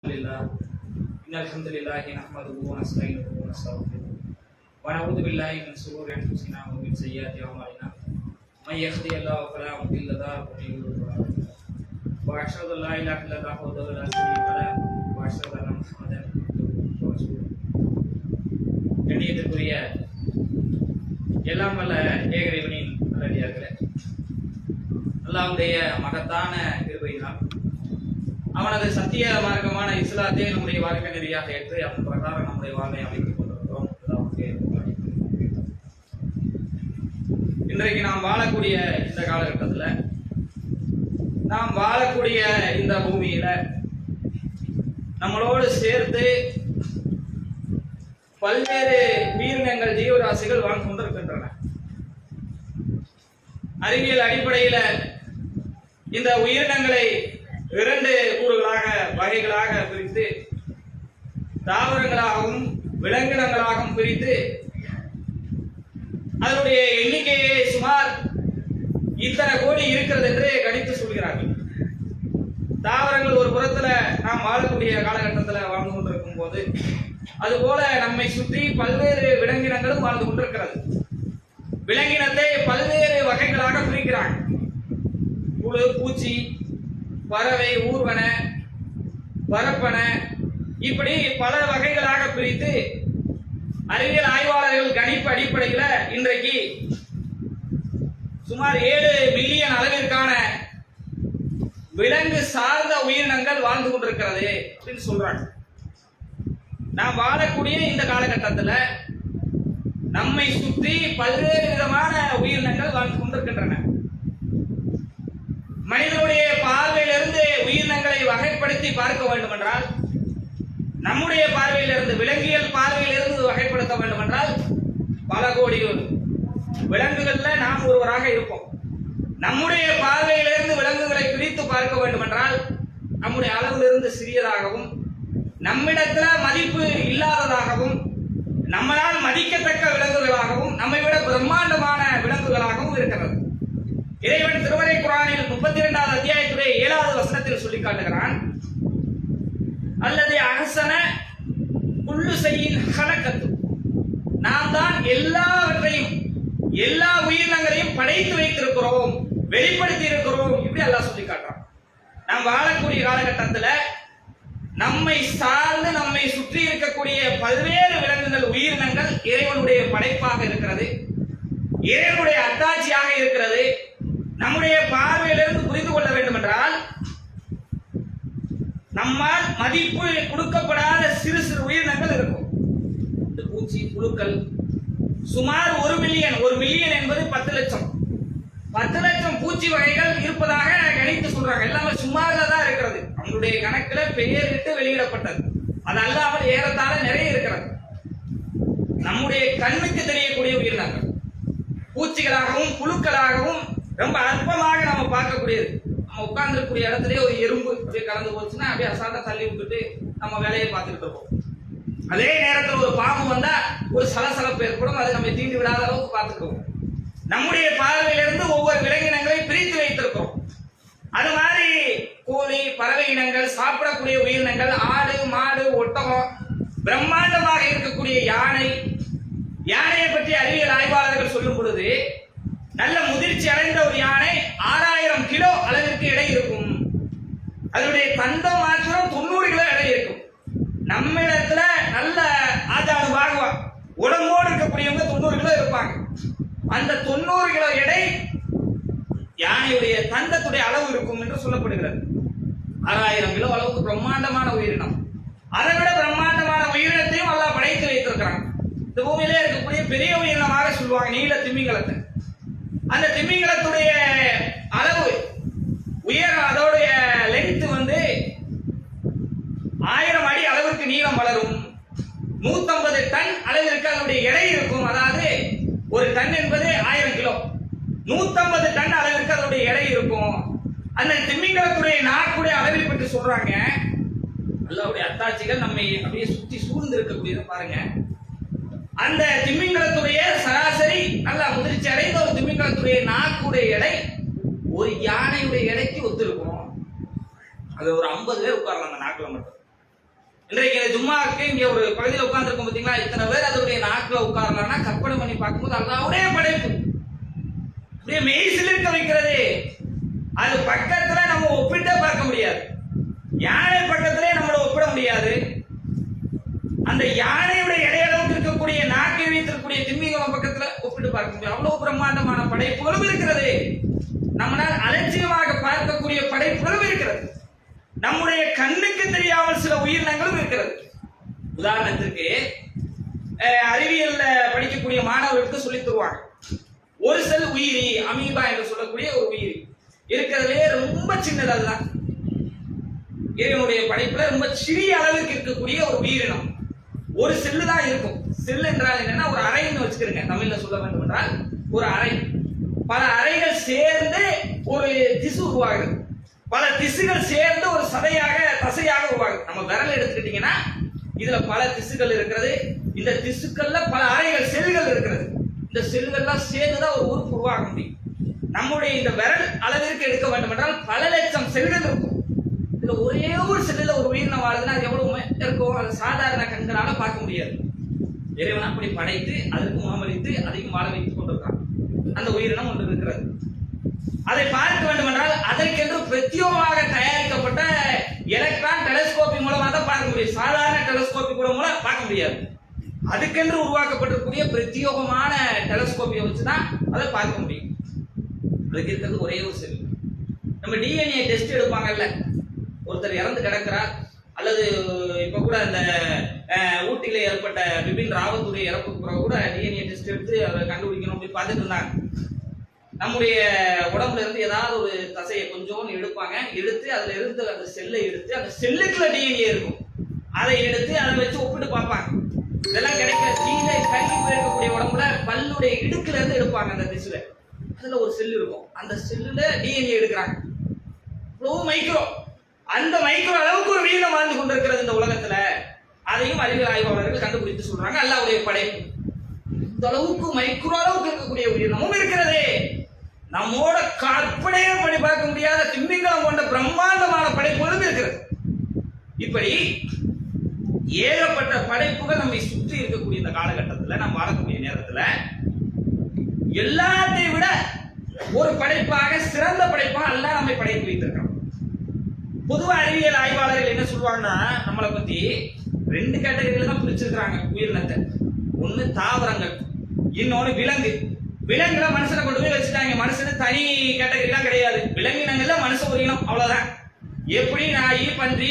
لله إن الحمد لله نحمده ونستعينه ونستغفره ونعوذ بالله من شرور أنفسنا ومن سيئات أعمالنا من يهده الله فلا مضل له ومن يضلل فلا هادي له وأشهد أن لا إله إلا الله وحده لا شريك له وأشهد أن محمدا عبده ورسوله கண்ணியத்திற்குரிய எல்லாம் வல்ல ஏகரைவனின் நல்லடியார்களே, அல்லாஹ்வுடைய மகத்தான கிருபையினால் அவனது சத்திய மார்க்கமான இஸ்லாத்தை நம்முடைய வாழ்க்கை நெறியாக ஏற்று அவன் பிரகாரம் நம்முடைய வாழ்வை அமைத்துக் கொண்டிருக்கிறோம். இன்றைக்கு நாம் வாழக்கூடிய இந்த காலகட்டத்தில், நாம் வாழக்கூடிய இந்த பூமியில நம்மளோடு சேர்த்து பல்வேறு உயிரினங்கள், ஜீவராசிகள் வாழ்ந்து கொண்டிருக்கின்றன. அறிவியல் அடிப்படையில இந்த உயிரினங்களை இரண்டு கூறுகளாக, வகைகளாக பிரித்து, தாவரங்களாகவும் விலங்கினங்களாகவும் பிரித்து அதனுடைய எண்ணிக்கையை சுமார் இத்தனை கோடி இருக்கிறது என்று கணித்து சொல்கிறார்கள். தாவரங்கள் ஒரு புறத்துல நாம் வாழக்கூடிய காலகட்டத்தில் வாழ்ந்து கொண்டிருக்கும் போது, அதுபோல நம்மை சுற்றி பல்வேறு விலங்கினங்களும் வாழ்ந்து கொண்டிருக்கிறது. விலங்கினத்தை பல்வேறு வகைகளாக பிரிக்கிறாங்க. புழு, பூச்சி, பறவை, ஊர்வன, பரப்பன, இப்படி பல வகைகளாக பிரித்து அறிவியல் ஆய்வாளர்கள் கணிப்பு அடிப்படையில் இன்றைக்கு சுமார் 7 மில்லியன் அளவிற்கான விலங்கு சார்ந்த உயிரினங்கள் வாழ்ந்து கொண்டிருக்கிறது அப்படின்னு சொல்றாங்க. நாம் வாழக்கூடிய இந்த காலகட்டத்தில் நம்மை சுற்றி பல்வேறு விதமான உயிரினங்கள் வாழ்ந்து கொண்டிருக்கின்றன. மனிதனுடைய பார்வையிலிருந்து உயிரினங்களை வகைப்படுத்தி பார்க்க வேண்டும் என்றால், நம்முடைய பார்வையிலிருந்து, விலங்கியல் பார்வையிலிருந்து வகைப்படுத்த வேண்டும் என்றால், பல கோடி விலங்குகள்ல நாம் ஒருவராக இருப்போம். நம்முடைய பார்வையிலிருந்து விலங்குகளை பிரித்து பார்க்க வேண்டும் என்றால், நம்முடைய அளவிலிருந்து சிறியதாகவும், நம்மிடத்துல மதிப்பு இல்லாததாகவும், நம்மளால் மதிக்கத்தக்க விலங்குகளாகவும், நம்மை விட பிரம்மாண்டமான விலங்குகளாகவும் இருக்கிறது. இறைவன் திருமறை குர்ஆனில் 32வது அத்தியாயத்துடைய 7வது வசனத்தில் சொல்லி காட்டுகிறான், அல்லது அஹ்ஸன குல்லு ஷைஇன் ஹலகத்து, நாம் தான் எல்லாவற்றையும், எல்லா உயிரினங்களையும் படைத்து வைத்திருக்கிறோம், வெளிப்படுத்தி இருக்கிறோம். இப்படி அல்லாஹ் சொல்லி காட்டுறான். நாம் வாழக்கூடிய காலகட்டத்தில் நம்மை சார்ந்து நம்மை சுற்றி இருக்கக்கூடிய பல்வேறு விலங்குகள், உயிரினங்கள் இறைவனுடைய படைப்பாக இருக்கிறது, இறைவனுடைய அத்தாட்சியாக இருக்கிறது. நம்முடைய பார்வையிலிருந்து புரிந்து கொள்ள வேண்டும் என்றால், நம்மால் மதிப்பு கொடுக்கப்படாத சிறு சிறு உயிரினங்கள் இருக்கும். இந்த பூச்சி, புழுக்கள் சுமார் 1 மில்லியன். 1 மில்லியன் என்பது 10 லட்சம். 10 லட்சம் பூச்சி வகைகள் இருப்பதாக கணித்து சொல்றாங்க. எல்லாமே சுமாராக தான் இருக்கிறது. அவங்களுடைய கணக்கில் பெயரிட்டு வெளியிடப்பட்டது. அது அல்லாமல் ஏறத்தாழ நிறைய இருக்கிறது. நம்முடைய கண்ணுக்கு தெரியக்கூடிய உயிரினங்கள் பூச்சிகளாகவும் புழுக்களாகவும் ரொம்ப அற்பமாக நம்ம பார்க்கக்கூடியது. நம்ம உட்கார்ந்துருக்கூடிய இடத்துல ஒரு எறும்பு அப்படியே கலந்து போச்சுன்னா அப்படியே அசால்ட்டா தள்ளி விட்டுட்டு நம்ம வேலையை பார்த்துட்டு இருப்போம். அதே நேரத்தில் ஒரு பாம்பு வந்தா ஒரு சலசலப்பு ஏற்படும், அதை நம்ம தீண்டி விடாத அளவுக்கு பார்த்துக்கிறோம். நம்முடைய பார்வையிலிருந்து ஒவ்வொரு விலங்கினங்களை பிரித்து வைத்திருக்கிறோம். அது மாதிரி கோழி, பறவை இனங்கள், சாப்பிடக்கூடிய உயிரினங்கள், ஆடு, மாடு, ஒட்டகம், பிரம்மாண்டமாக இருக்கக்கூடிய யானை. யானையை பற்றி அறிவியல் ஆய்வாளர்கள் சொல்லும் பொழுது, நல்ல முதிர்ச்சி அடைந்த ஒரு யானை 6000 கிலோ அளவிற்கு எடை இருக்கும். அதனுடைய தந்தம் மாத்திரம் 90 கிலோ எடை இருக்கும். நம்ம இடத்துல நல்ல ஆஜானு பாகுவா உடம்போடு இருக்கக்கூடியவங்க 90 கிலோ இருப்பாங்க. அந்த 90 கிலோ எடை யானையுடைய தந்தத்துடைய அளவு இருக்கும் என்று சொல்லப்படுகிறது. 6000 கிலோ அளவுக்கு பிரம்மாண்டமான உயிரினம். அதை விட பிரம்மாண்டமான உயிரினத்தையும் அல்லாஹ் படைத்து வைத்திருக்கிறாங்க. இந்த பூமியிலே இருக்கக்கூடிய பெரிய உயிரினமாக சொல்லுவாங்க நீல திமிங்கலத்தை. அந்த திமிங்கலத்துடைய அளவு உயரம், அதோடைய லென்த் வந்து 1000 அடி அளவிற்கு நீளம் வளரும். 150 டன் அளவிற்கு அதனுடைய எடை இருக்கும். அதாவது ஒரு டன் என்பது 1000 கிலோ. 150 டன் அளவிற்கு அதனுடைய எடை இருக்கும். அந்த திமிங்கலத்துடைய நாக்குடைய அளவை பற்றி சொல்றாங்க. அல்லாஹ்வுடைய அத்தாட்சிகள் நம்மை அப்படியே சுத்தி சூழ்ந்து இருக்கக்கூடியதை பாருங்க. அந்த திமிங்கலத்துடைய சராசரி நல்ல முதிர்ச்சி அடைந்த ஒரு திமிங்கலத்துடைய நாக்குடைய எடை ஒரு யானையுடைய எடைக்கு ஒத்து இருக்கும். அது ஒரு 50 பேர் உட்காரலாம் அந்த நாக்குல மட்டும். இன்றைக்கு இந்த ஜும்மாவுக்கு இங்க ஒரு பகுதியில் உட்கார்ந்துருக்கோம் பார்த்தீங்களா, இத்தனை பேர் அதோடைய நாக்குல உட்காரலாம்னா கற்பனை பண்ணி பார்க்கும்போது அல்லாஹ்வுடைய படைப்பு அப்படியே மெய் சிலிர்க்க வைக்கிறது. அது பக்கத்துல நம்ம ஒப்பிட்டே பார்க்க முடியாது. யானை பக்கத்திலே நம்மள ஒப்பிட முடியாது. அந்த யானையுடைய இடையளவுக்கு இருக்கக்கூடிய நாக்கை வைத்திருக்கக்கூடிய திமிங்கலம் பக்கத்துல ஒப்பிட்டு பார்க்க முடியாது. அவ்வளவு பிரம்மாண்டமான படைப்புகளும் இருக்கிறது. நம்மளால் அலட்சியமாக பார்க்கக்கூடிய படைப்புகளும் இருக்கிறது. நம்முடைய கண்ணுக்கு தெரியாமல் சில உயிரினங்களும் இருக்கிறது. உதாரணத்திற்கு அறிவியல்ல படிக்கக்கூடிய மாணவர்களுக்கு சொல்லி தருவாங்க. ஒரு செல் உயிரி அமீபா என்று சொல்லக்கூடிய ஒரு உயிரி இருக்கிறதுலே ரொம்ப சின்னது. அதுதான் இறைவனுடைய படைப்புல ரொம்ப சிறிய அளவிற்கு இருக்கக்கூடிய ஒரு உயிரினம். ஒரு செல்லு தான் இருக்கும். செல் என்றால் என்னன்னா ஒரு அறைன்னு வச்சுக்கிறேங்க. தமிழ்ல சொல்ல வேண்டும் என்றால் ஒரு அறை. பல அறைகள் சேர்ந்து ஒரு திசு உருவாகுது. பல திசுகள் சேர்ந்து ஒரு சதையாக தசையாக உருவாகுது. நம்ம விரல் எடுத்துக்கிட்டீங்கன்னா இதுல பல திசுகள் இருக்கிறது. இந்த திசுக்கள்ல பல அறைகள் செல்கள் இருக்கிறது. இந்த செல்கள்லாம் சேர்ந்துதான் ஒரு உறுப்பு உருவாக முடியும். நம்முடைய இந்த விரல் அளவிற்கு எடுக்க வேண்டும் என்றால் பல லட்சம் செல்கள் இருக்கும். இதுல ஒரே ஒரு செல்லுல ஒரு உயிரினம் வாழுதுன்னா அது எவ்வளவு இருக்கும், அது சாதாரண கண்களால பார்க்க முடியாது. இறைவன் அப்படி படைத்து அதற்கு உணவளித்து அதையும் வாழ வைத்துக் கொண்டிருக்கான். அந்த உயிரினம் ஒன்று இருக்கிறது. அதை பார்க்க வேண்டும் என்றால் அதற்கென்று பிரத்யேகமாக தயாரிக்கப்பட்ட எலக்ட்ரான் டெலஸ்கோபி மூலமாக தான் பார்க்க முடியும். சாதாரண டெலஸ்கோபி கூட மூலம் பார்க்க முடியாது. அதுக்கென்று உருவாக்கப்பட்டிருக்கூடிய பிரத்யேகமான டெலஸ்கோப்பியை வச்சுதான் அதை பார்க்க முடியும். அதுக்கு இருக்கிறது ஒரே ஒரு செல். நம்ம டிஎன்ஏ டெஸ்ட் எடுப்பாங்கல்ல, ஒருத்தர் இறந்து கிடக்கிறார் அல்லது இப்ப கூட இந்த ஊட்டியில ஏற்பட்ட பிபின் ராவத்துடைய இறப்புக்கு பிறகு கூட டிஎன்ஏ டெஸ்ட் எடுத்து அதை கண்டுபிடிக்கணும் அப்படின்னு பார்த்துட்டு இருந்தாங்க. நம்முடைய உடம்புல இருந்து ஏதாவது ஒரு தசையை கொஞ்சோன்னு எடுப்பாங்க. எடுத்து அதுல இருந்து அந்த செல்லை எடுத்து அந்த செல்லுக்குள்ள டிஎன்ஏ இருக்கும். அதை எடுத்து அதை வச்சு ஒப்பிட்டு பார்ப்பாங்க. இதெல்லாம் கிடைக்கிற கீழே கருகி போயிருக்கக்கூடிய உடம்புல பல்லுடைய இடுக்குல இருந்து எடுப்பாங்க. அந்த திசுல அதுல ஒரு செல் இருக்கும். அந்த செல்லுல டிஎன்ஏ எடுக்கிறாங்க. மைக்ரோ, அந்த மைக்ரோ அளவுக்கு ஒரு உயிரினம் வாழ்ந்து கொண்டிருக்கிறது இந்த உலகத்துல. அதையும் அறிவியல் ஆய்வாளர்கள் கண்டுபிடித்து சொல்றாங்க. அல்லாஹ்வுடைய படைப்பு. இந்த அளவுக்கு மைக்ரோ அளவுக்கு இருக்கக்கூடிய உயிரினமும் இருக்கிறதே. நம்மோட கற்பனையே பண்ணி பார்க்க முடியாத திமிங்கலம் போன்ற பிரம்மாண்டமான படைப்புகளும் இருக்கிறது. இப்படி ஏகப்பட்ட படைப்புகள் நம்மை சுற்றி இருக்கக்கூடிய இந்த காலகட்டத்தில் நாம் வாழக்கூடிய நேரத்தில் எல்லாத்தையும் விட ஒரு படைப்பாக சிறந்த படைப்பாக அல்லாஹ் நம்மை படைத்து வைத்திருக்கிறோம். பொதுவா அறிவியல் ஆய்வாளர்கள் என்ன சொல்லுவாங்கன்னா நம்மளை பத்தி ரெண்டு கேட்டகரியில தான் பிரிச்சிருக்கிறாங்க உயிரினத்தை. ஒண்ணு தாவரங்கள், இன்னொன்னு விலங்கு. விலங்குல மனுஷனை கொண்டு போய் வச்சுட்டாங்க. மனுஷனு தனி கேட்டகரிலாம் கிடையாது. விலங்கினங்கள்ல மனுஷ ஒரு இனம், அவ்வளவுதான். எப்படி நாய், பன்றி,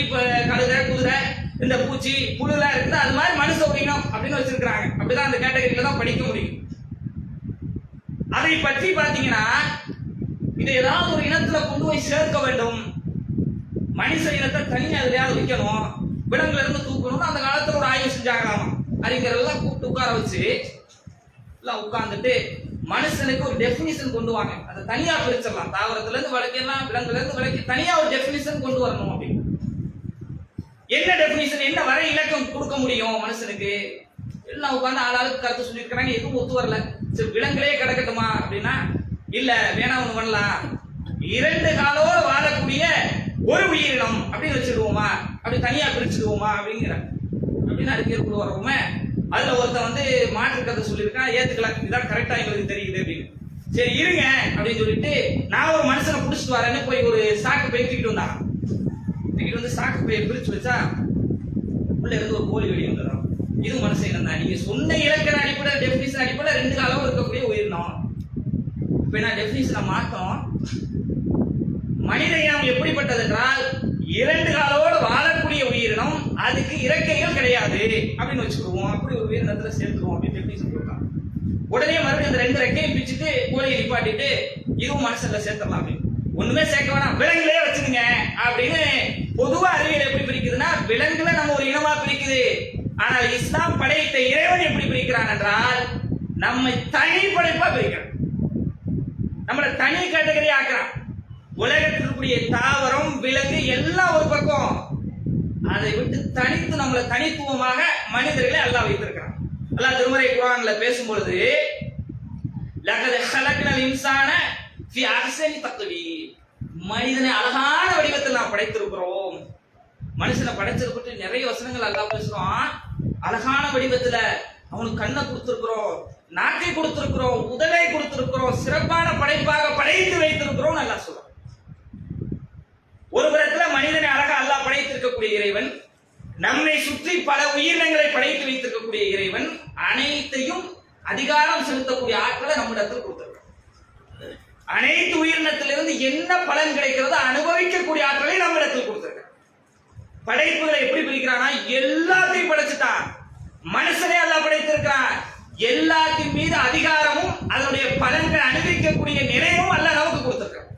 கழுதை, குதிரை, இந்த பூச்சி, புழுலாம் இருக்குது, அது மாதிரி மனுஷ ஒரு இனம் அப்படின்னு வச்சிருக்கிறாங்க. அப்படிதான் அந்த கேட்டகரியில தான் படிக்க முடியும். அதை பற்றி பாத்தீங்கன்னா இதை ஏதாவது ஒரு இனத்துல கொண்டு போய் சேர்க்க வேண்டும். மனுஷ இனத்தை தனியா எதையாவது வைக்கணும், விலங்குல இருந்து தூக்கணும்னு அந்த காலத்துல ஒரு ஆய்வு செஞ்சாங்களாமா. அறிஞர்கள் கூப்பிட்டு உட்கார வச்சு எல்லாம் உட்கார்ந்துட்டு மனுஷனுக்கு ஒரு டெபினிஷன் கொண்டு வாங்க. அதை தனியா பிரிச்சிடலாம். தாவரத்துல இருந்து வழக்கெல்லாம் விலங்குல இருந்து வழக்கி தனியா ஒரு டெபினிஷன் கொண்டு வரணும் அப்படின்னு. என்ன டெபினிஷன், என்ன வரை இலக்கம் கொடுக்க முடியும் மனுஷனுக்கு? எல்லாம் உட்கார்ந்து ஆளாளுக்கு கருத்து சொல்லியிருக்கிறாங்க. எதுவும் ஒத்து வரல. சரி விலங்குகளே கிடக்கட்டுமா அப்படின்னா இல்ல வேணா ஒண்ணு பண்ணலாம், இரண்டு காலோடு வாழக்கூடிய ஒரு உயிரினம் அப்படின்னு வச்சிருவோமா, அப்படி தனியா பிரிச்சுடுவோமா அப்படிங்கிற அப்படின்னு அறிஞர் வரவுமே அதுல ஒருத்தன் வந்து மாற்று கதை சொல்லியிருக்கான். ஏத்துக்கலாம், இதான் கரெக்டா எங்களுக்கு தெரியுது அப்படின்னு. சரி இருங்க அப்படின்னு சொல்லிட்டு நான் ஒரு மனுஷனை புடிச்சிட்டு வரேன்னு போய் ஒரு சாக்கு பை தூக்கிட்டு வந்தான். தூக்கிட்டு வந்து சாக்கு பையை பிரிச்சு வச்சா உள்ள இருந்து ஒரு கோழி வெடி வந்துடும். இது மனுஷன் இனம் தான். நீங்க சொன்ன இலக்கண அடிப்படை டெபினிஷன் அடிப்படை ரெண்டு காலம் இருக்கக்கூடிய உயிரினம். இப்ப நான் டெபினிஷனை மாற்றோம். மனித இனம் எப்படிப்பட்டது என்றால் இரண்டு காலோடு வாழக்கூடிய உயிரினம், அதுக்கு இறக்கைகள் கிடையாது அப்படின்னு வச்சுக்குவோம். அப்படி ஒரு உயிரினத்துல சேர்த்துருவோம் அப்படின்னு டெபினிஷன் கொடுக்கலாம். உடனே மறுபடியும் இந்த ரெண்டு ரெக்கையும் பிச்சுட்டு கோழியை நிப்பாட்டிட்டு இதுவும் மனுஷன்ல சேர்த்துடலாம் அப்படின்னு. ஒண்ணுமே சேர்க்க வேணாம், விலங்குலயே வச்சுருங்க அப்படின்னு பொதுவா அறிவியல் எப்படி பிரிக்குதுன்னா விலங்குல நம்ம ஒரு இனமா பிரிக்குது. ஆனால் இஸ்லாம் படைத்த இறைவன் எப்படி பிரிக்கிறான் என்றால் நம்மை தனி படைப்பா பிரிக்கிறான். நம்மளை தனி கேட்டகரி ஆக்குறான். உலகத்தில் இருக்கக்கூடிய தாவரம், விலங்கு எல்லாம் ஒரு பக்கம், அதை விட்டு தனித்து நம்மளை தனித்துவமாக மனிதர்களை அல்லாஹ் வைத்திருக்கிறான். அல்லாஹ் திருமறை குர்ஆன்ல பேசும்பொழுது லகத் ஹலக்னல் இன்சான ஃபீ அஹ்ஸனி தக்வீம், மனிதனை அழகான வடிவத்தில் நாம் படைத்திருக்கிறோம். மனுஷனை படைச்சதை பற்றி நிறைய வசனங்கள் அல்லாஹ் பேசுறான். அழகான வடிவத்துல அவனுக்கு கண்ணை கொடுத்திருக்கிறோம், நாக்கை கொடுத்திருக்கிறோம், உடலை கொடுத்திருக்கிறோம், சிறப்பான படைப்பாக படைத்து வைத்திருக்கிறோம் நல்லா சொல்றான். ஒரு புறத்துல மனிதனை அழகா அல்லாஹ் படைத்திருக்கக்கூடிய இறைவன், நம்மை சுற்றி பல உயிரினங்களை படைத்து வைத்திருக்கக்கூடிய இறைவன், அனைத்தையும் அதிகாரம் செலுத்தக்கூடிய ஆட்களை நம்மிடத்தில் கொடுத்திருக்கிறார். அனைத்து உயிரினத்திலிருந்து என்ன பலன் கிடைக்கிறதோ அனுபவிக்கக்கூடிய ஆட்களை நம்மிடத்தில் கொடுத்திருக்கிறார். படைப்புகளை எப்படி பிரிக்கிறானா, எல்லாத்தையும் படைச்சுட்டான். மனுஷனே அல்லாஹ் படைத்திருக்கிறான். எல்லாத்தின் மீது அதிகாரமும் அதனுடைய பலன்களை அனுபவிக்கக்கூடிய நிலையும் அல்லாஹ் நமக்கு கொடுத்திருக்கிறான்.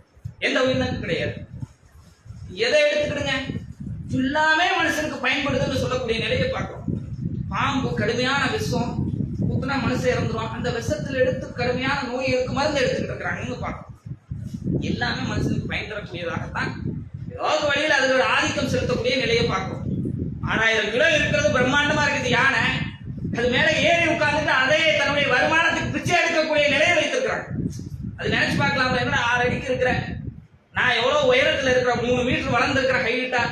எந்த உயிரினமும் கிடையாது. எதை எடுத்துக்கிடுங்க, எல்லாமே மனுஷனுக்கு பயன்படுதுன்னு சொல்லக்கூடிய நிலையை பார்க்கிறோம். பாம்பு கடுமையான விஷம் குத்துனா மனுஷன் இறந்துருவான். அந்த விஷத்தில் எடுத்து கடுமையான நோய்களுக்கு மருந்து எடுத்துக்கிட்டு இருக்கிறாங்க பார்க்கிறோம். எல்லாமே மனுஷனுக்கு பயன் தரக்கூடியதாகத்தான் ஏதாவது வழியில் அதோட ஆதிக்கம் செலுத்தக்கூடிய நிலையை பார்க்கிறோம். 6000 கிலோ இருக்கிறது பிரம்மாண்டமா இருக்குது யானை, அது மேல ஏறி உட்கார்ந்துட்டு அதே தன்னுடைய வருமானத்துக்கு பிச்சை எடுக்கக்கூடிய நிலையை வைத்திருக்கிறாங்க. அது நினைச்சு பார்க்கலாம், என்ன 6 அடிக்கு இருக்கிறேன், நான் எவ்வளவு உயரத்தில் இருக்கிற 3 மீட்டர் வளர்ந்துருக்கிற ஹைட்டா,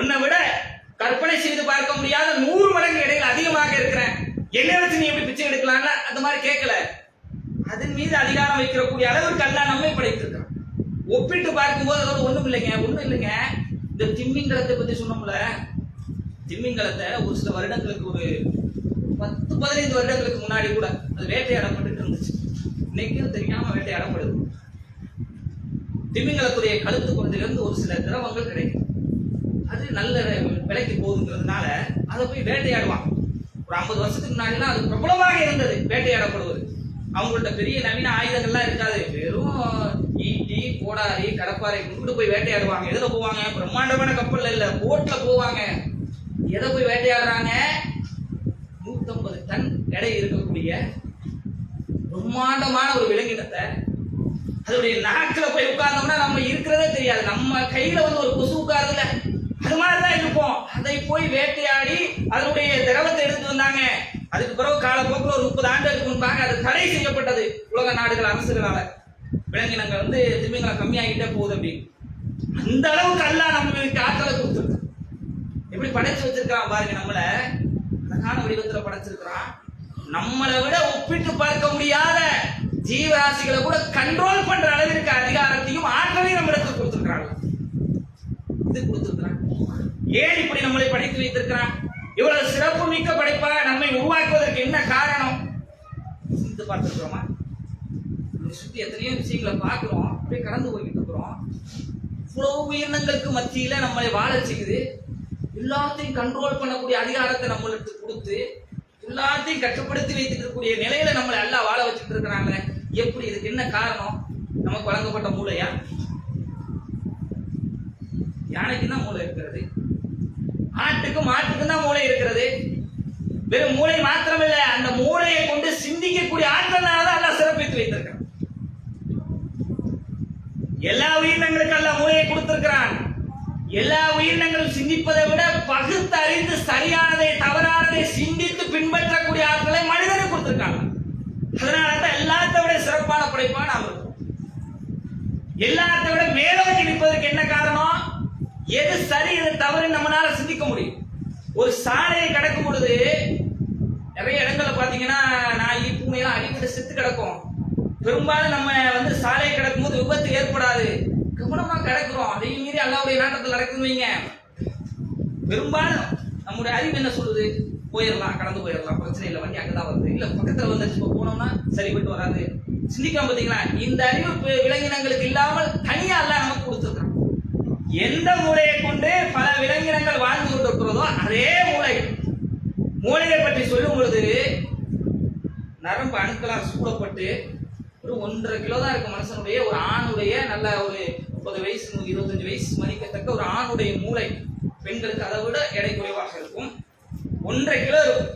உன்னை விட கற்பனை செய்து பார்க்க முடியாத 100 மடங்கு இடையில அதிகமாக இருக்கிறேன், என்னை வச்சு நீ எப்படி பிச்சை எடுக்கலாம்ல அந்த மாதிரி கேட்கல. அதன் மீது அதிகாரம் வைக்கக்கூடிய அளவுக்கு அல்லாஹ் நம்மை படைத்திருக்கிறான். ஒப்பிட்டு பார்க்கும்போது அதாவது ஒண்ணும் இல்லைங்க. இந்த திமிங்கலத்தை பத்தி சொன்னோம்ல, திமிங்கலத்தை ஒரு சில வருடங்களுக்கு, ஒரு 10-15 வருடங்களுக்கு முன்னாடி கூட அது வேட்டையாடப்பட்டு இருந்துச்சு. இன்னைக்கும் தெரியாம வேட்டையாடப்படுது. திமிங்கலத்துடைய கழுத்து குறைஞ்சிலிருந்து ஒரு சில திரவங்கள் கிடைக்கும். அது நல்ல விலைக்கு போகுதுங்கிறதுனால அதை போய் வேட்டையாடுவான். ஒரு 50 வருஷத்துக்கு முன்னாடிலாம் அது பிரபலமாக இருந்தது வேட்டையாடப்படுவது. அவங்கள்ட்ட பெரிய நவீன ஆயுதங்கள்லாம் இருக்காது, வெறும் ஈட்டி, கோடாரி, கடப்பாறை கொண்டு போய் வேட்டையாடுவாங்க. எதுல போவாங்க, பிரம்மாண்டமான கப்பல்ல இல்ல, போட்ல போவாங்க. எதை போய் வேட்டையாடுறாங்க, 150 டன் எடை இருக்கக்கூடிய பிரம்மாண்டமான ஒரு விலங்கினத்தை அதோடைய நாக்கில போய் உட்கார்ந்தோம்னா நம்ம இருக்கிறதே தெரியாது. நம்ம கையில வந்து ஒரு கொசு உட்காருதுல, அது மாதிரிதான் இருப்போம். அதை போய் வேட்டையாடி அதனுடைய திரவத்தை எடுத்து வந்தாங்க. அதுக்கு பிறகு காலப்போக்கில் ஒரு 30 ஆண்டுகளுக்கு முன்பாக அது தடை செய்யப்பட்டது உலக நாடுகள் அரசுகளால. விலங்கினங்கள் வந்து திமிங்கலம் கம்மியாகிட்டே போகுது அப்படின்னு. அந்த அளவுக்கு அல்லாஹ் நம்மளுக்கு ஆற்றலை கொடுத்துருக்கு. எப்படி படைச்சு வச்சிருக்கான் பாருங்க, நம்மள அழகான வடிவத்துல படைச்சிருக்கிறான். நம்மளை விட ஒப்பிட்டு பார்க்க முடியாத ஜீவராசிகளை கூட கண்ட்ரோல் பண்ற அளவிற்கு அதிகாரத்தையும் ஆற்றலையும் நம்ம இடத்துல கொடுத்திருக்கிறாங்க. இது கொடுத்திருக்கிறான். ஏன் இப்படி நம்மளை படைத்து வைத்திருக்கிறான்? இவ்வளவு சிறப்பு மிக்க படைப்பாக நம்மை உருவாக்குவதற்கு என்ன காரணம்? சிந்தித்து பார்த்திருக்கிறோமா? சுத்தி எத்தனையோ விஷயங்களை பார்க்கிறோம், அப்படியே கடந்து போய்கிட்டு இருக்கிறோம். இவ்வளவு உயிரினங்களுக்கு மத்தியில நம்மளை வாழ செய்யுது. எல்லாத்தையும் கண்ட்ரோல் பண்ணக்கூடிய அதிகாரத்தை நம்மளுக்கு கொடுத்து எல்லாத்தையும் கட்டுப்படுத்தி வைத்துக்கூடிய நிலையில நம்மளை எல்லாம் வாழ வச்சுட்டு இருக்கிறாங்க. எப்படி? இதுக்கு என்ன காரணம்? நமக்கு வழங்கப்பட்ட மூளையா? யானைக்கு தான் மூளை இருக்கிறது, ஆட்டுக்கும் மாட்டுக்கும் தான் மூளை இருக்கிறது. வெறும் மூளை மாத்திரமில்லை, அந்த மூளையை கொண்டு சிந்திக்கக்கூடிய ஆற்றல்னாலதான் எல்லாம் சிறப்பித்து வைத்திருக்கிறான். எல்லா உயிரினங்களுக்கும் எல்லாம் மூளையை கொடுத்திருக்கிறான். எல்லா உயிரினங்களும் சிந்திப்பதை விட பகுத்து அறிந்து சரியானதை தவறானதை சிந்தித்து பின்பற்றக்கூடிய ஆற்றலை மனிதனுக்கு கொடுத்திருக்காங்க. அதனாலதான் எல்லாத்தை விட சிறப்பான படைப்பா நாம் இருக்கோம். எல்லாத்தை விட மேலோக்கி நிற்பதற்கு என்ன காரணம்? எது சரி எது தவறு நம்மளால சிந்திக்க முடியும். ஒரு சாலையை கடக்கும் பொழுது நிறைய இடங்களை பாத்தீங்கன்னா நாய், பூனையெல்லாம் அடிக்கடி செத்து கிடக்கும். பெரும்பாலும் நம்ம வந்து சாலையை கடக்கும் போது விபத்து ஏற்படாது, கவனமா கிடக்குறோம். அதையும் மீறி அல்லாஹ்வுடைய நாட்டத்தில் நடக்குதுன்னு வைங்க, பெரும்பாலும் நம்முடைய அறிவு என்ன சொல்லுது? போயிடலாம், கடந்து போயிடலாம், பிரச்சனை இல்லை, வண்டி அங்கதான் வருது, இல்ல பக்கத்துல வந்துச்சு, இப்போ போனோம்னா சரிப்பட்டு வராது. சிந்திக்காம பாத்தீங்களா? இந்த அறிவு விலங்கினங்களுக்கு இல்லாமல் தனியா அல்லாஹ் நமக்கு கொடுத்துருக்கான். எந்த மூளையை கொண்டு பல விலங்கினங்கள் வாழ்ந்து கொண்டிருக்கிறதோ அதே மூளையை பற்றி சொல்லும் பொழுது நரம்பு அணுக்களால் சூழப்பட்டு ஒரு 1.5 கிலோ தான் இருக்கு மனுஷனுடைய. ஒரு ஆணுடைய நல்ல ஒரு 30 வயசு 25 வயசு மதிக்கத்தக்க ஒரு ஆணுடைய மூளை பெண்களுக்கு அதை விட எடை குறைவாக இருக்கும். 1.5 கிலோ இருக்கும்.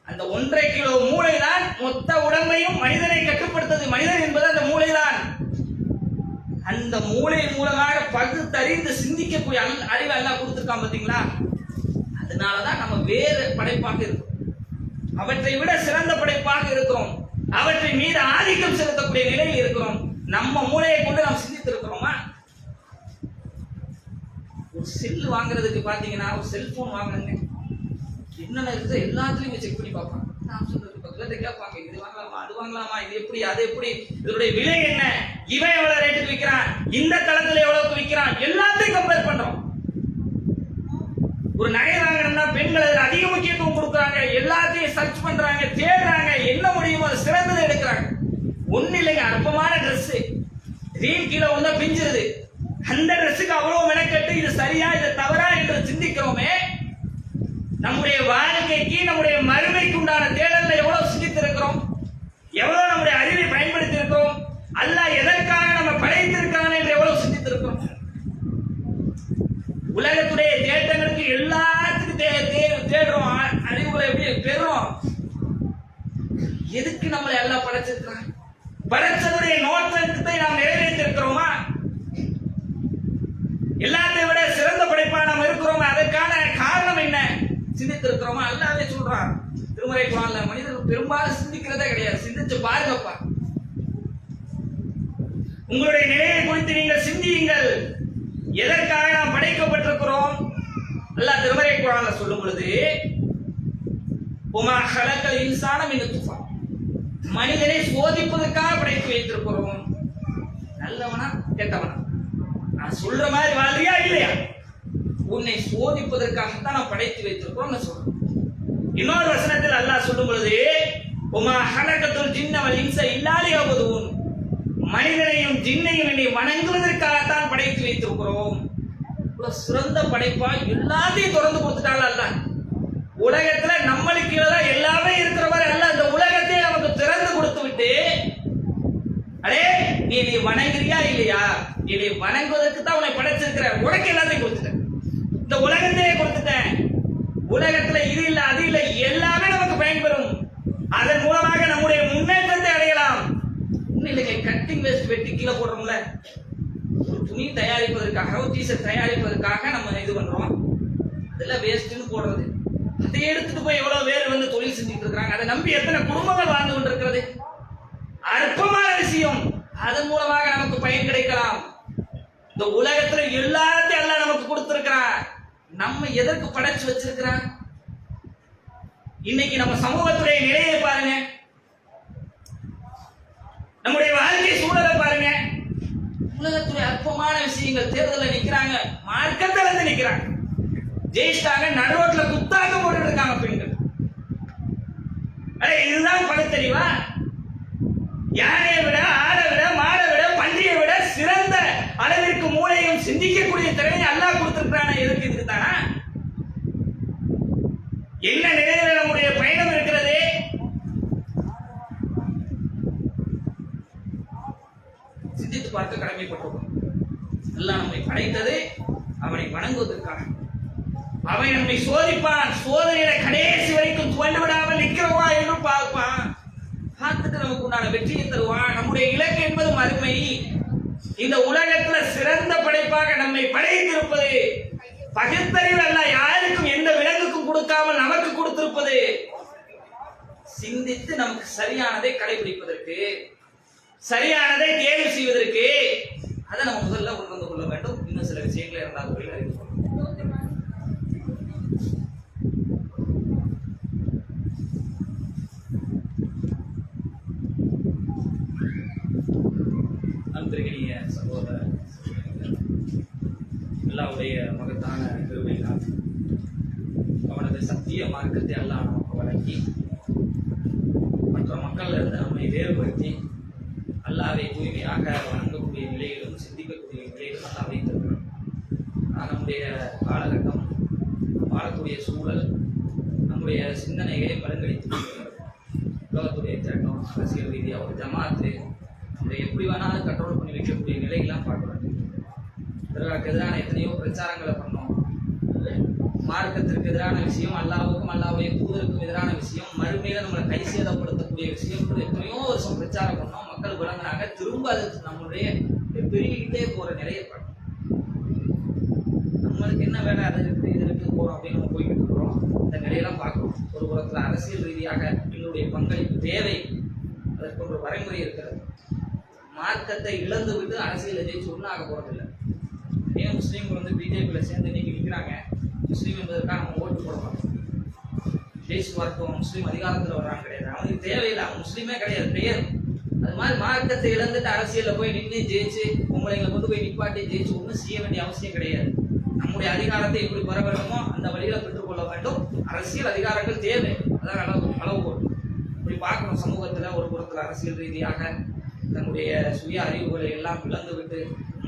அந்த 1.5 கிலோ மூளை தான் மொத்த உடம்பையும் மனிதனை கட்டுப்படுத்தது. மனிதன் என்பது அந்த மூளைதான். அந்த மூளை மூலமாக பகுத்தறிந்து சிந்திக்கக்கூடிய அறிவு எல்லாம் கொடுத்திருக்கான் பாத்தீங்களா? அதனாலதான் நம்ம வேறு படைப்பாக இருக்கிறோம். அவற்றை விட சிறந்த படைப்பாக இருக்கிறோம். அவற்றை மீது ஆதிக்கம் செலுத்தக்கூடிய நிலையில் இருக்கிறோம். நம்ம மூளையை கொண்டு நாம் சிந்தித்து இருக்கிறோமா? ஒரு செல் வாங்குறதுக்கு பாத்தீங்கன்னா ஒரு செல்போன் வாங்கினுங்க, என்னென்ன இருக்குது எல்லாத்துலயும் செக் பண்ணி பார்ப்பாங்க. நான் சொல்றது பக்கத்துல கேட்பாங்க, இது வாங்கலாமா அது வாங்கலாமா, இது எப்படி அது எப்படி, இதனுடைய விலை என்ன, இவன் எவ்வளவு ரேட்டுக்கு விற்கிறான், இந்த தளத்துல எவ்வளவுக்கு விற்கிறான், எல்லாத்தையும் கம்பேர் பண்றோம். ஒரு நகை வாங்கணும்னா பெண்கள் அதுல அதிக முக்கியத்துவம் கொடுக்குறாங்க, எல்லாத்தையும் சர்ச் பண்றாங்க, தேடுறாங்க, என்ன முடியுமோ அதை சிறந்ததை எடுக்கிறாங்க. ஒண்ணு இல்லைங்க, அற்பமான ட்ரெஸ் ரீல் கீழே வந்தா பிஞ்சிருது, அந்த ட்ரெஸ்ஸுக்கு அவ்வளவு மெனக்கட்டு இது சரியா இது தவறா என்று சிந்திக்கிறோமே. நம்முடைய வாழ்க்கைக்கு நம்முடைய மறுமைக்கு உண்டான தேடல்ல எவ்வளவு சிந்தித்திருக்கிறோம், எவ்வளவு நம்முடைய அறிவை பயன்படுத்தி இருக்கிறோம், அல்லாஹ் எதற்காக நம்ம படைத்திருக்கான் என்று எவ்வளவு சிந்தித்திருக்கிறோம். உலகத்துடைய தேட்டங்களுக்கு எல்லாத்துக்கும் தேடுறோம், அறிவுகளை எப்படி பெறுறோம், எதுக்கு நம்மளை எல்லாம் படைச்சிருக்கிறான், படைச்சதுடைய நோக்கத்தை நாம் நிறைவேற்றிருக்கிறோமா, எல்லாத்தை விட சிறந்த படைப்பா நாம் இருக்கிறோமா, அதற்கான காரணம் என்ன சிந்தித்திருக்கிறோமா. அல்லாஹ்வே சொல்றான் திருமறை குர்ஆன்ல, மனிதர்கள் பெரும்பாலும் சிந்திக்கிறதே கிடையாது, சிந்திச்சு பாருங்கப்பா, உங்களுடைய நிலையை குறித்து நீங்கள் சிந்தியுங்கள், எதற்காக நாம் படைக்கப்பட்டிருக்கிறோம். அல்லாஹ் திருமறை குர்ஆன்ல சொல்லும் பொழுது, உமா ஹலக்கல் இன்சான மின் நுத்ஃபா, மனிதனை சோதிப்பதற்காக படைத்து வைத்திருக்கிறோம். நல்லவனா கெட்டவனா, நான் சொல்ற மாதிரி வாழ்றியா இல்லையா, உன்னை சோதிப்பதற்காகத்தான் நாம் படைத்து வைத்திருக்கிறோம் சொல்றோம். இன்னொரு வசனத்தில் அல்லாஹ் சொல்லும் பொழுது, உமா ஹலக்கத்துல் ஜின்ன வல் இன்ஸ இல்லா லியஅபுதுன், மனிதனையும் ஜின்னையும் என்னை வணங்குவதற்காகத்தான் படைத்து வைத்திருக்கிறோம். சிறந்த படைப்பா எல்லாத்தையும் திறந்து கொடுத்துட்டாங்க அல்லாஹ். உலகத்துல நம்மளுக்கு தான் எல்லாமே இருக்கிற மாதிரி அல்லாஹ் இந்த உலகத்தை நமக்கு திறந்து கொடுத்து விட்டு, அடே நீ வணங்குறியா இல்லையா, நீ வணங்குவதற்கு தான் உன்னை படைச்சிருக்கிற, உனக்கு எல்லாத்தையும் கொடுத்துட்டேன், இந்த உலகத்தையே கொடுத்துட்டேன், உலகத்துல இது இல்ல அது இல்ல எல்லாமே நமக்கு பயன்பெறும், அதன் மூலமாக நம்முடைய முன்னேற்றத்தை அடையலாம். இல்லைங்க, கட்டிங் வேஸ்ட் வெட்டி கீழே போடுறோம்ல, ஒரு துணி தயாரிப்பதற்காக ஒரு டிஷர்ட் தயாரிப்பதற்காக நம்ம இது பண்றோம், அதெல்லாம் வேஸ்ட்னு போடுறது, அதை எடுத்துட்டு போய் எவ்வளவு பேர் வந்து தொழில் செஞ்சுட்டு இருக்காங்க, அதை நம்பி எத்தனை குடும்பங்கள் வாழ்ந்து கொண்டிருக்கிறது. அற்பமான விஷயம், அதன் மூலமாக நமக்கு பயன் கிடைக்கலாம். இந்த உலகத்துல எல்லாத்தையும் எல்லாம் நமக்கு கொடுத்திருக்கிறான், நம்ம எதற்கு படைச்சு வச்சிருக்கிறான். இன்னைக்கு நம்ம சமூகத்துடைய நிலையை பாருங்க, நம்முடைய வாழ்க்கை சூழலை பாருங்க, உலகத்துடைய அற்பமான விஷயங்கள், தேர்தலில் நிக்கிறாங்க, மார்க்கத்தில் இருந்து நிக்கிறாங்க, ஜெயிச்சிட்டாங்க, நடுரோட்ல குத்தாக போட்டு இருக்காங்க பெண்கள். இதுதான் பகுத்தறிவா? யானையை விட ஆடை விட மாடை விட பன்றியை விட சிறந்த அளவிற்கு மூளையும் சிந்திக்கக்கூடிய திறமையை அல்லாஹ் கொடுத்திருக்கிறான, எதுக்கு இதுக்கு தானா? என்ன நிலையில நம்முடைய பயணம் இருக்கிறது? சிந்தித்து பார்க்க கடமைப்பட்டிருக்கோம். அல்லாஹ் நம்மை படைத்தது அவனை வணங்குவதற்காக. அவன் நம்மை சோதிப்பான், சோதனையில கடைசி வரைக்கும் துவண்டு விடாமல் நிற்கிறவா என்று பார்ப்பான், பார்த்துட்டு நமக்கு உண்டான வெற்றியை தருவான். நம்முடைய இலக்கு என்பது மறுமை. இந்த உலகத்துல சிறந்த படைப்பாக நம்மை படைத்திருப்பது பகுத்தறிவு அல்ல, யாருக்கும் எந்த விலங்குக்கும் கொடுக்காமல் நமக்கு கொடுத்திருப்பது. சிந்தித்து நமக்கு சரியானதை கடைபிடிப்பதற்கு, சரியானதை தேர்வு செய்வதற்கு, அதை நம்ம முதல்ல உணர்ந்து கொள்ள வேண்டும். இன்னும் சில விஷயங்களை இருந்தால் தொழில் அறிந்து கொள்ளும். அன்பிற்கினிய சகோதர அல்லாஹ்வுடைய மகத்தான கிருபையினால் அவனது சத்திய மார்க்கத்தை அல்லாஹ் நமக்கு வழங்கி மற்ற மக்கள் இருந்து நம்மை வேறுபடுத்தி அல்லாஹ்வை தூய்மையாக வணங்கக்கூடிய நிலையிலும் சிந்திக்கக்கூடிய நிலையிலும் அல்லாஹ் வைத்திருக்கிறான். நம்முடைய காலகட்டம், வாழக்கூடிய சூழல், நம்முடைய சிந்தனைகளை பலங்கடித்து உலகத்துடைய தேட்டம், அரசியல் ரீதியாக ஒரு ஜமாத்து நம்முடைய எப்படி வேணாலும் கண்ட்ரோல் பண்ணி வைக்கக்கூடிய நிலையெல்லாம் பார்க்குறோம். இதற்கு எதிரான எத்தனையோ பிரச்சாரங்களை பண்ணோம். மார்க்கத்திற்கு எதிரான விஷயம், அல்லாஹ்வுக்கும் அல்லாஹ்வுடைய தூதருக்கும் எதிரான விஷயம், மறுமையில நம்மளை கை சேதப்படுத்தக்கூடிய விஷயம், எத்தனையோ வருஷம் பிரச்சாரம் பண்ணோம். மக்கள் விளங்கினாங்க. திரும்ப அது நம்மளுடைய பெருகிட்டே போற நிலையை பார்க்கணும். நம்மளுக்கு என்ன வேலை, அது இருக்கு இது இருக்கு போறோம் அப்படின்னு நம்ம போய்கிட்டு இருக்கிறோம். இந்த நிலையெல்லாம் பார்க்கணும். ஒரு புறத்துல அரசியல் ரீதியாக எங்களுடைய பங்களிப்பு தேவை, அதற்கு ஒரு வரைமுறை இருக்கிறது. மார்க்கத்தை இழந்து விட்டு அரசியல் ஜெயிச்சு ஒன்றும் ஆக போறதில்லை. ஏன் முஸ்லீம்கள் வந்து பிஜேபியில் சேர்ந்து இன்னைக்கு நிற்கிறாங்க? முஸ்லீம் என்பதற்காக நம்ம ஓட்டு போடலாம், ஜெயிச்சு வரட்டும், முஸ்லீம் அதிகாரத்தில் வர்றாங்க கிடையாது. அவனுக்கு தேவையில்லை, அவன் முஸ்லீமே கிடையாது, பெயர். அது மாதிரி மார்க்கத்தை இழந்துட்டு அரசியலில் போய் நின்று ஜெயிச்சு உங்களைங்களை கொண்டு போய் நிப்பாட்டி ஜெயிச்சு ஒன்றும் செய்ய வேண்டிய அவசியம் கிடையாது. நம்முடைய அதிகாரத்தை எப்படி பெற வேண்டுமோ அந்த வழியில பெற்றுக்கொள்ள வேண்டும். அரசியல் அதிகாரங்கள் தேவை, அதான் அளவுகோல். இப்படி பார்க்கணும். சமூகத்தில் ஒரு புறத்தில் அரசியல் ரீதியாக தன்னுடைய சுய அறிவுகளை எல்லாம் இழந்து விட்டு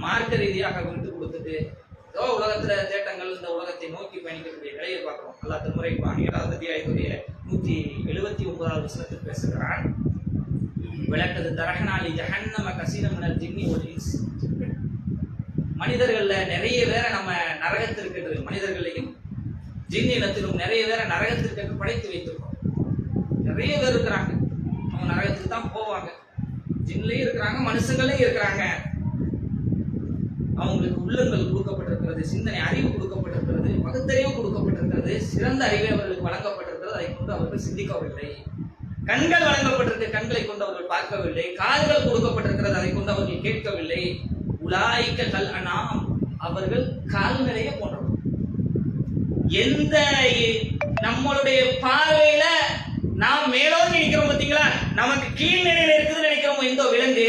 மார்க்க ரீதியாக விட்டு கொடுத்துட்டு ஏதோ உலகத்துல தேட்டங்கள் இந்த உலகத்தை நோக்கி பயணிக்கக்கூடிய நிலையை பார்க்கிறோம். அல்லா திருமுறை 7வது அத்தியாயத்துடைய 179வது வசனத்தில் பேசுகிறான். விளக்கது தரகனாலி ஜஹன்னம கசீரம் மினல் ஜின்னி வல் இன்ஸ். மனிதர்கள்ல நிறைய பேரை நம்ம நரகத்திற்கு, மனிதர்களையும் ஜின்னினத்திலும் நிறைய பேரை நரகத்திற்கு படைத்து வைத்திருக்கோம். நிறைய பேர் இருக்கிறாங்க, அவங்க நரகத்துக்கு தான் போவாங்க. ஜின்லையும் இருக்கிறாங்க, மனுஷங்களையும் இருக்கிறாங்க. அவங்களுக்கு உள்ளங்கள் கொடுக்கப்பட்டிருக்கிறது, சிந்தனை அறிவு கொடுக்கப்பட்டிருக்கிறது, பகுத்தறிவு கொடுக்கப்பட்டிருக்கிறது, சிறந்த அறிவை அவர்களுக்கு வழங்கப்பட்டிருக்கிறது. அதை கொண்டு அவர்கள் சிந்திக்கவில்லை. கண்கள் வழங்கப்பட்டிருக்க, கண்களை கொண்டு அவர்கள் பார்க்கவில்லை. காதுகள் கொடுக்கப்பட்டிருக்கிறது, அதை கொண்டு அவர்கள் கேட்கவில்லை. உலாய்க்க கல் அனாம், அவர்கள் கால்நடைய போன்றவர். எந்த நம்மளுடைய பார்வையில நாம் மேலோங்கி நிற்கிறோம் பார்த்தீங்களா, நமக்கு கீழ்நிலையில இருக்குதுன்னு நினைக்கிறோம் இந்த விலங்கு,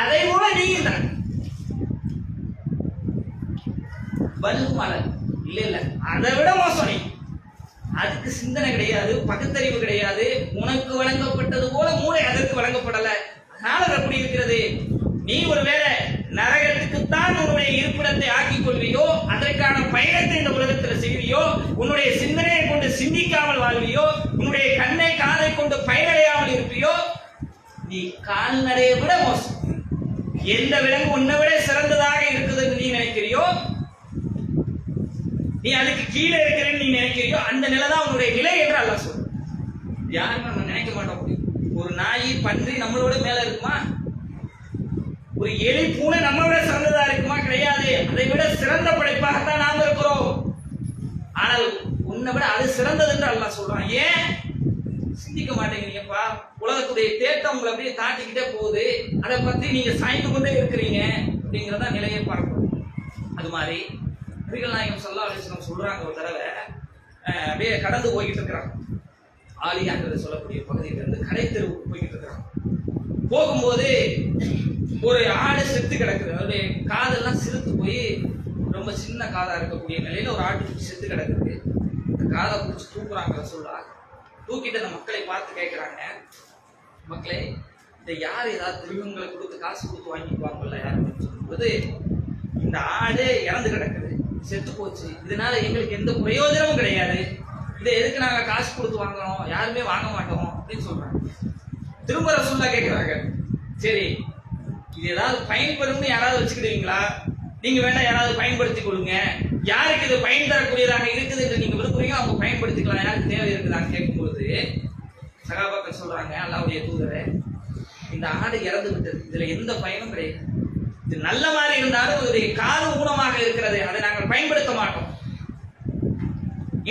அதை கூட நீங்க வல்மலர் இல்ல இல்ல, அதை விட மோசம். நீ அதுக்கு சிந்தனை கிடையாது, பகுத்தறிவு கிடையாது. உனக்கு வழங்கப்பட்டது போல மூளை அதற்கு வழங்கப்படல. அதனால அது அப்படி இருக்கிறது. நீ ஒருவேளை நரகத்துக்குத்தான் உன்னுடைய இருப்பிடத்தை ஆக்கிக் கொள்வியோ, அதற்கான பயணத்தை இந்த உலகத்தில் செய்வியோ, உன்னுடைய சிந்தனையை கொண்டு சிந்திக்காமல் வாழ்வியோ, உன்னுடைய கண்ணை காதை கொண்டு பயனடையாமல் இருப்பியோ, நீ கால்நடையை விட மோசம். எந்த விலங்கு உன்னை விட சிறந்ததாக இருக்குது என்று நீ நினைக்கிறியோ, நீ அதுக்கு கீழே இருக்கிறேன்னு நீ நினைக்கிறியோ, அந்த நிலைதான் உன்னுடைய நிலை என்று அல்லாஹ் சொல்றான். யாருமே நம்ம நினைக்க மாட்டோம். ஒரு நாய் பன்றி நம்மளோட மேல இருக்குமா? ஒரு எலி பூனை நம்ம விட சிறந்ததா இருக்குமா? கிடையாது. அதை விட சிறந்த படைப்பாகத்தான் நாம் இருக்கிறோம். ஆனால் உன்னை விட அது சிறந்தது என்று அல்லாஹ் சொல்றான். ஏன் சிந்திக்க மாட்டேங்கிறீங்கப்பா? உலகத்துடைய தேட்டம் உங்களை அப்படியே தாட்டிக்கிட்டே போகுது, அதை பத்தி நீங்க சாய்ந்து கொண்டே இருக்கிறீங்க அப்படிங்கிறதா நிலையை பார்க்கணும். அது மாதிரி நபிகள் நாயகம் ஸல்லல்லாஹு அலைஹி வஸல்லம் சொல்றாங்க, ஒரு தடவை அப்படியே கடந்து போய்கிட்டு இருக்கிறாங்க. ஆலியான்றது சொல்லக்கூடிய பகுதியில இருந்து கடை தெருவுக்கு போய்கிட்டு இருக்கிறாங்க. போகும்போது ஒரு ஆடு செத்து கிடக்குது. அதோடைய காதெல்லாம் சிறுத்து போய் ரொம்ப சின்ன காதா இருக்கக்கூடிய நிலையில ஒரு ஆட்டு செத்து கிடக்குது. இந்த காதை பிடிச்சி தூக்குறாங்க. சொல்றா தூக்கிட்டு அந்த மக்களை பார்த்து கேட்கிறாங்க, மக்களே, இந்த யார் ஏதாவது திருவிழங்களை கொடுத்து காசு கொடுத்து வாங்கிக்குவாங்கல்ல யாருன்னு சொல்லும்போது, இந்த ஆடு இறந்து கிடக்குது, செத்து போச்சு, இதனால எங்களுக்கு எந்த பிரயோஜனமும் கிடையாது, இதை எதுக்கு நாங்க காசு கொடுத்து வாங்கணும், யாருமே வாங்க மாட்டோம் அப்படின்னு சொல்றாங்க. திரும்ப ரசூலுல்லாஹ் கேட்கிறாங்க, சரி இது ஏதாவது பயன்படும்னு யாராவது வச்சுக்கிடுவீங்களா? நீங்க வேணா யாராவது பயன்படுத்திக் கொள்ளுங்க, யாருக்கு இது பயன் தரக்கூடியதாக இருக்குது என்று நீங்க விரும்புறீங்க அவங்க பயன்படுத்திக்கலாம், யாருக்கு தேவை இருக்குதான்னு கேட்கும்போது சகாபாக்கள் சொல்றாங்க, அல்லாஹ்வுடைய தூதரே, இந்த ஆடு இறந்து விட்டது, இதுல எந்த பயனும் கிடையாது. இது நல்ல மாதிரி இருந்தாலும் அதனுடைய காது ஊனமாக இருக்கிறது, அதை நாங்கள் பயன்படுத்த மாட்டோம்.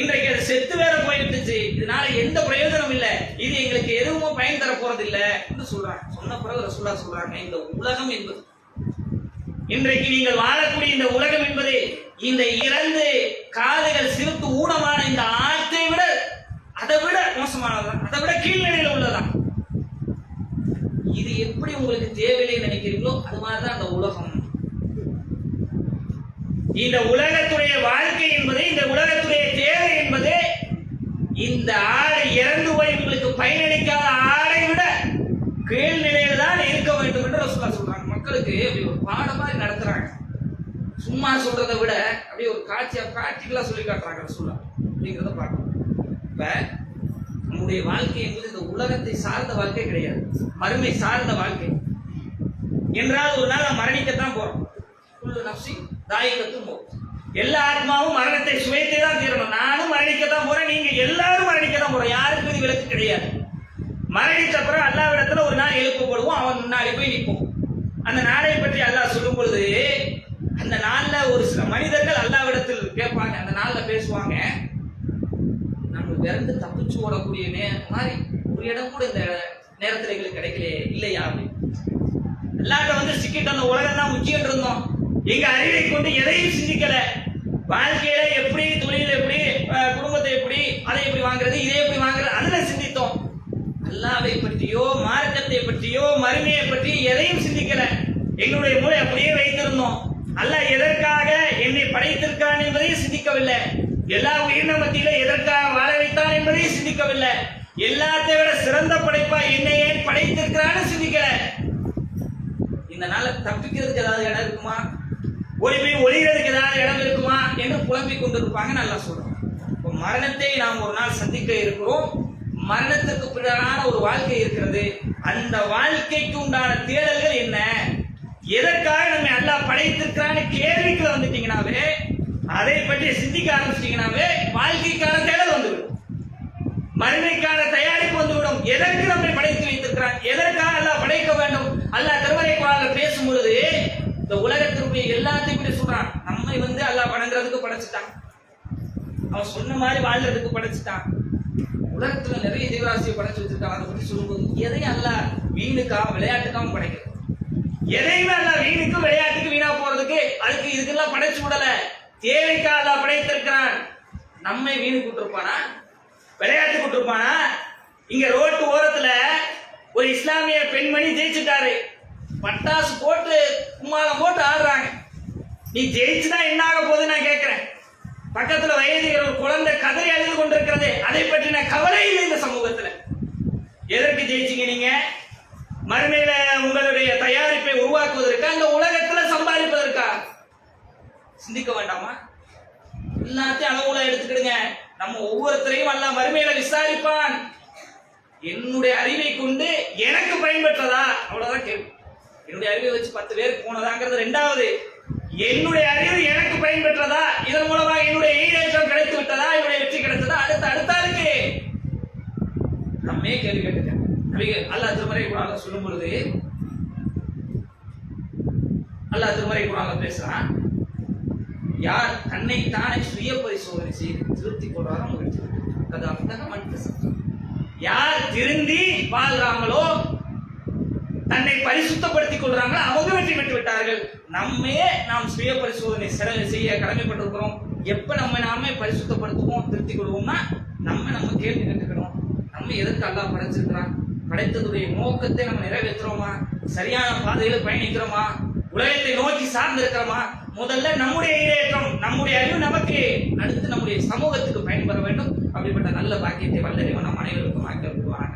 இன்றைக்கு அது செத்து வேற போயிடுச்சு, இதனால எந்த பிரயோஜனம் இல்லை, இது எங்களுக்கு எதுவும் பயன் தர போறது இல்லை என்று சொல்றாங்க. சொன்ன பிறகு ரசூலுல்லாஹ் சொல்றாங்க, இந்த உலகம் என்பது, இன்றைக்கு நீங்கள் வாழக்கூடிய இந்த உலகம் என்பது இந்த இறந்து காதுகள் சிறுத்து ஊனமான இந்த ஆட்டை விட அதை விட மோசமானதான், அதை விட கீழ்நிலையில் உள்ளதான். இது எப்படி உங்களுக்கு தேவையில்லை நினைக்கிறீங்களோ அது மாதிரிதான் அந்த உலகம். இந்த உலகத்துடைய வாழ்க்கை என்பது, இந்த உலகத்துடைய தேவை என்பது, இந்த ஆடை இறந்து போய் உங்களுக்கு பயனளிக்காத ஆடை விட கீழ்நிலையில தான் இருக்க வேண்டும் என்று ரசூலுல்லாஹ் சொல்றாங்க. மக்களுக்கு அப்படி ஒரு பாடம் மாதிரி நடத்துறாங்க. சும்மா சொல்றதை விட அப்படியே ஒரு பிராக்டிகலா சொல்லி காட்டுறாங்க ரசூலுல்லாஹ் அப்படிங்கிறத பார்க்கணும். இப்ப நம்முடைய வாழ்க்கை என்பது இந்த உலகத்தை சார்ந்த வாழ்க்கை கிடையாது, மறுமை சார்ந்த வாழ்க்கை. என்றால் ஒரு நாள் மரணிக்கத்தான் போறோம். குல்லு நஃப்ஸி தாயிகத்துல் மௌத், எல்லா ஆத்மாவும் மரணத்தை சுவைத்தே தான் தீரணும். நானும் மரணிக்கத்தான் போறேன், நீங்க எல்லாரும் மரணிக்கத்தான் போறோம், யாருக்கும் இது விலக்கு கிடையாது. மரணித்த அப்புறம் அல்லாஹ்விடத்துல ஒரு நாள் எழுப்பப்படுவோம், அவன் முன்னாடி போய் நிற்போம். அந்த நாளை பற்றி அல்லாஹ் சொல்லும் பொழுது, அந்த நாள்ல ஒரு சில மனிதர்கள் அல்லாஹ்விடத்தில் கேட்பாங்க, அந்த நாள்ல பேசுவாங்க, நம்ம விரண்டு தப்பிச்சு ஓடக்கூடிய மாதிரி ஒரு இடம் கூட இந்த நேரத்தில் எங்களுக்கு கிடைக்கலையே இல்லையா அப்படின்னு. அல்லாஹ்ட்ட வந்து சிக்கிட்டு அந்த உலகம் தான் முக்கியம் இருந்தோம், எங்க அறிவை கொண்டு எதையும் சிந்திக்கல. வாழ்க்கையில எப்படி, தொழில் எப்படி, குடும்பத்தை எப்படி, அதை எப்படி வாங்குறது, இதை எப்படி வாங்குறது, அதுல சிந்தித்தோம். அல்லாஹ்வை பற்றியோ மார்க்கத்தை பற்றியோ மறுமையை பற்றி எதையும் சிந்திக்கல. எங்களுடைய மூளை அப்படியே வைத்திருந்தோம். அல்லாஹ் எதற்காக என்னை படைத்திருக்கான் என்பதையும் சிந்திக்கவில்லை. எல்லா உயிரின மத்தியில எதற்காக வாழ வைத்தான் என்பதையும் சிந்திக்கவில்லை. எல்லாத்தை விட சிறந்த படைப்பா என்னை ஏன் படைத்திருக்கிறான்னு சிந்திக்கல. இந்த நாள தப்பிக்கிறதுக்கு ஏதாவது இடம் இருக்குமா, போய் ஒளிகிறதுக்கு ஏதாவது இடம் இருக்குமா என்று புலம்பிக் கொண்டிருப்பாங்க. நல்லா சொல்றோம். இப்போ மரணத்தை நாம் ஒரு நாள் சந்திக்க இருக்கிறோம். மரணத்துக்கு பின்னான ஒரு வாழ்க்கை இருக்கிறது. அந்த வாழ்க்கைக்கு உண்டான தேடல்கள் என்ன, எதற்காக நம்ம அல்லாஹ் படைத்திருக்கிறான்னு கேள்விக்குள்ள வந்துட்டீங்கன்னாவே, அதை பற்றி சிந்திக்க ஆரம்பிச்சிட்டீங்கன்னாவே வாழ்க்கைக்கான தேடல் வந்துவிடும், மறுமைக்கான தயாரிப்பு வந்துவிடும். எதற்கு நம்மை படைத்து வைத்திருக்கிறான், எதற்காக அல்லாஹ் படைக்க வேண்டும். அல்லாஹ் திருமறை குர்ஆனில் பேசும் பொழுது இந்த உலகத்திற்கு எல்லாத்தையும் பற்றி சொல்றான். நம்மை அல்லாஹ் வணங்குறதுக்கு படைச்சிட்டான், அவன் சொன்ன மாதிரி வாழ்றதுக்கு படைச்சிட்டான். உலகத்துல நிறைய ஜீவராசியை படைச்சு வச்சிருக்கான். அதை பற்றி சொல்லும்போது எதையும் அல்லாஹ் வீணுக்காக விளையாட்டுக்காகவும் படைக்கிறது. எதையுமே அல்லாஹ் வீணுக்கு விளையாட்டுக்கு வீணா போறதுக்கு அதுக்கு இதுக்கெல்லாம் படைச்சு விடல. தேவைக்காக அல்லாஹ் படைத்திருக்கிறான். நம்மை வீணு கூட்டிருப்பானா, விளையாட்டு கூட்டிருப்பானா? இங்க ரோட்டு ஓரத்துல ஒரு இஸ்லாமிய பெண்மணி ஜெயிச்சுட்டாரு. பட்டாசு போட்டு கும்மாளம் போட்டு ஆடுறாங்க. நீ ஜெயிச்சுதான் என்ன ஆக போகுது நான் கேட்கிறேன். பக்கத்துல வயது ஒரு குழந்தை கதறி அழுது கொண்டிருக்கிறது. அதை பற்றின கவலை இல்லை இந்த சமூகத்துல. எதற்கு ஜெயிச்சீங்க நீங்க? மறுமையில உங்களுடைய தயாரிப்பை உருவாக்குவதற்கா, இந்த உலகத்துல சம்பாதிப்பதற்கா? சிந்திக்க வேண்டாமா? எல்லாத்தையும் அளவுல எடுத்துக்கிடுங்க. நம்ம ஒவ்வொருத்தரையும் அல்லாஹ் மறுமையில விசாரிப்பான். என்னுடைய அறிவை கொண்டு எனக்கு பயன்பெற்றதா, அவ்வளவுதான் கேள்வி. என்னுடைய அறிவை வச்சு 10 பேருக்கு போனதாங்கிறது ரெண்டாவது. என்னுடைய அறிவு எனக்கு பயன்பெற்றதா, இதன் மூலமாக என்னுடைய ஈடேற்றம் கிடைத்து விட்டதா, என்னுடைய வெற்றி கிடைத்ததா, அடுத்தாருக்கு நம்மே கேள்வி கேட்டுக்க. அல்லாஹ் திருமறை குர்ஆன்ல சொல்லும் பொழுது அல்லாஹ் திருமறை குர்ஆன்ல பேசுறான், யார் தன்னை தானே சுய பரிசோதனை செய்து திருத்திக் கொள்றாரோ யார் திருந்தி வாழ்றாங்களோ, தன்னை பரிசுத்தப்படுத்திக் கொள்றாங்களோ அவங்க வெற்றி பெற்று விட்டார்கள். நாம் சுய பரிசோதனை செய்ய கடமைப்பட்டிருக்கிறோம். எப்ப நாமே பரிசுத்தப்படுத்துவோம், திருத்திக் கொள்வோம்னா நம்ம கேள்வி கேட்டுக்கணும். நம்ம எதற்கு அல்லாஹ் படைச்சிருக்கிறான், படைத்ததுடைய நோக்கத்தை நம்ம நிறைவேற்றுறோமா, சரியான பாதையில பயணிக்கிறோமா, உலகத்தை நோக்கி சார்ந்து இருக்கிறோமா? முதல்ல நம்முடைய ஈடேற்றம், நம்முடைய அறிவு நமக்கு, அடுத்து நம்முடைய சமூகத்துக்கு பயன்பெற வேண்டும். அப்படிப்பட்ட நல்ல பாக்கியத்தை வல்லறிவன் நம் அனைவருக்கும் ஆக்கிரமிப்பார்.